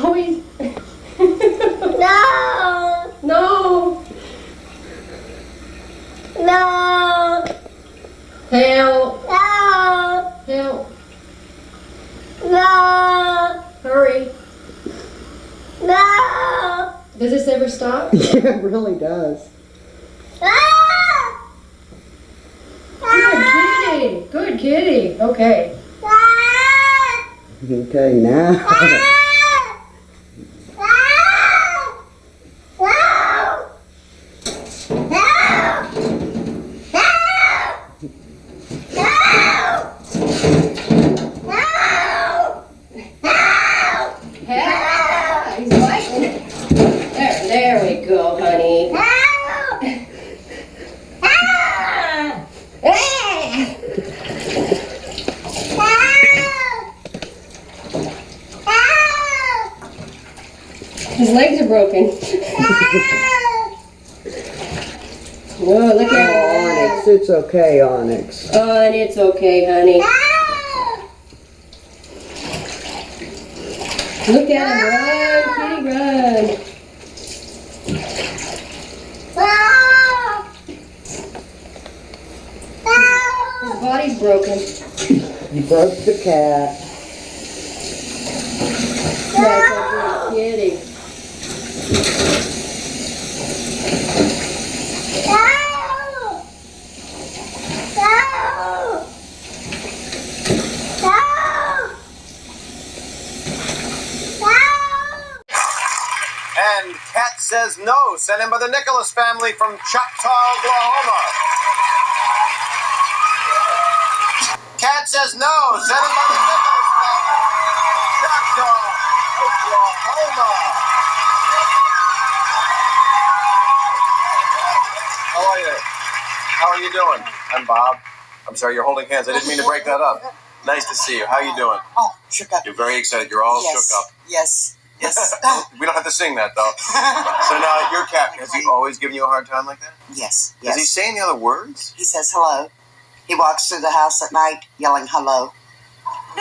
Always. No. No. No. Help. No. Help. No. Hurry. No. Does this ever stop? Yeah, it really does. Ah. Good kitty. Good kitty. Okay. Ah. Okay, now. Ah. He's biting it. There we go, honey. His legs are broken. Oh, look at Oh, Onyx, it's okay, Onyx. Oh, and it's okay, honey. Look at him run, kitty, run. His body's broken. You broke the cat. That's a good kitty. And Cat Says No, sent in by the Nicholas family from Choctaw, Oklahoma. Cat Says No, sent in by the Nicholas family, Choctaw, Oklahoma. How are you? How are you doing? I'm Bob. I'm sorry, you're holding hands. I didn't mean to break that up. Nice to see you. How are you doing? Oh, shook up. You're very excited. You're all Yes. shook up. Yes. Yes. We don't have to sing that, though. So now, your cat, has he always given you a hard time like that? Yes. Does he say any other words? He says hello. He walks through the house at night yelling hello,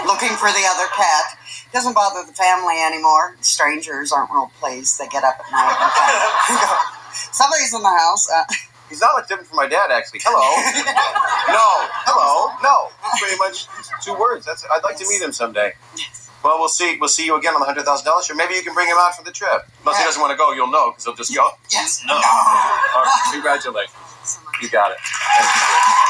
looking for the other cat. Doesn't bother the family anymore. Strangers aren't real pleased. They get up at night and kind of, somebody's in the house. He's not much different from my dad, actually. Hello. No. Hello. No. It's pretty much 2 words. I'd like to meet him someday. Yes. Well, we'll see. We'll see you again on the $100,000 show. Maybe you can bring him out for the trip. Unless he doesn't want to go, you'll know, because he'll just go. Yes. No. All right. Congratulations. You got it. Thank you.